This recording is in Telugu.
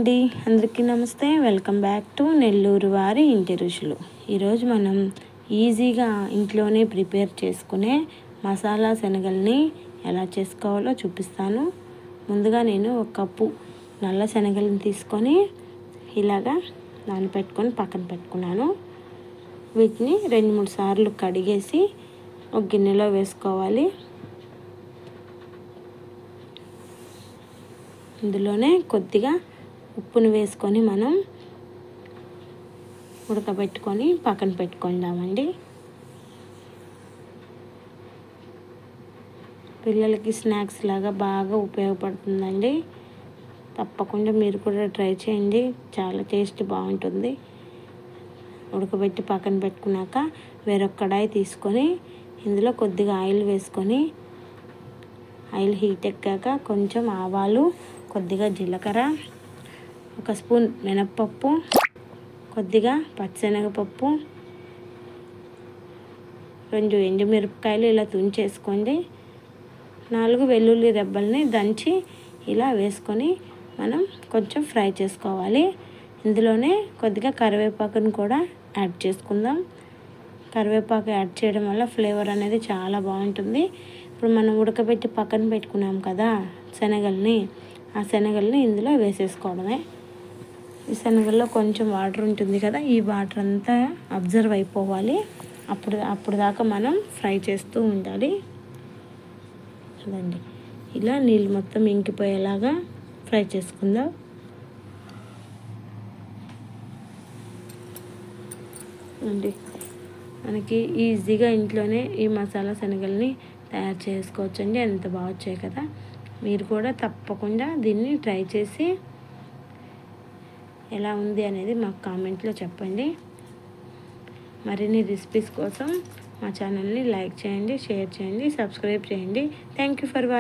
అండి, అందరికీ నమస్తే. వెల్కమ్ బ్యాక్ టు నెల్లూరు వారి ఇంటి రుచులు. ఈరోజు మనం ఈజీగా ఇంట్లోనే ప్రిపేర్ చేసుకునే మసాలా శనగల్ని ఎలా చేసుకోవాలో చూపిస్తాను. ముందుగా నేను 1 కప్పు నల్ల శనగలను తీసుకొని ఇలాగా నానబెట్టుకొని పక్కన పెట్టుకున్నాను. వీటిని 2-3 సార్లు కడిగేసి ఒక గిన్నెలో వేసుకోవాలి. ఇందులోనే కొద్దిగా ఉప్పును వేసుకొని మనం ఉడకబెట్టుకొని పక్కన పెట్టుకుందామండి. పిల్లలకి స్నాక్స్ లాగా బాగా ఉపయోగపడుతుందండి. తప్పకుండా మీరు కూడా ట్రై చేయండి, చాలా టేస్ట్ బాగుంటుంది. ఉడకబెట్టి పక్కన పెట్టుకున్నాక వేరొక కడాయి తీసుకొని ఇందులో కొద్దిగా ఆయిల్ వేసుకొని ఆయిల్ హీట్ ఎక్కాక కొంచెం ఆవాలు, కొద్దిగా జీలకర్ర, 1 స్పూన్ మినప్పప్పు, కొద్దిగా పచ్చిశనగపప్పు, 2 ఎండుమిరపకాయలు ఇలా తుంచేసుకోండి. 4 వెల్లుల్లి రెబ్బల్ని దంచి ఇలా వేసుకొని మనం కొంచెం ఫ్రై చేసుకోవాలి. ఇందులోనే కొద్దిగా కరివేపాకును కూడా యాడ్ చేసుకుందాం. కరివేపాకు యాడ్ చేయడం వల్ల ఫ్లేవర్ అనేది చాలా బాగుంటుంది. ఇప్పుడు మనం ఉడకబెట్టి పక్కన పెట్టుకున్నాం కదా శనగల్ని, ఆ శనగల్ని ఇందులో వేసేసుకోవడమే. ఈ శనగల్లో కొంచెం వాటర్ ఉంటుంది కదా, ఈ వాటర్ అంతా అబ్జర్వ్ అయిపోవాలి. అప్పుడు దాకా మనం ఫ్రై చేస్తూ ఉండాలి. అదండి, ఇలా నీళ్ళు మొత్తం ఇంకిపోయేలాగా ఫ్రై చేసుకుందాం. అండి, మనకి ఈజీగా ఇంట్లోనే ఈ మసాలా శనగల్ని తయారు చేసుకోవచ్చండి. ఎంత బాగా వచ్చాయి కదా. మీరు కూడా తప్పకుండా దీన్ని ట్రై చేసి ఎలా ఉంది అనేది మాకు కామెంట్లో చెప్పండి. మరిన్ని రెసిపీస్ కోసం మా ఛానల్ని లైక్ చేయండి, షేర్ చేయండి, సబ్స్క్రైబ్ చేయండి. Thank you for watching.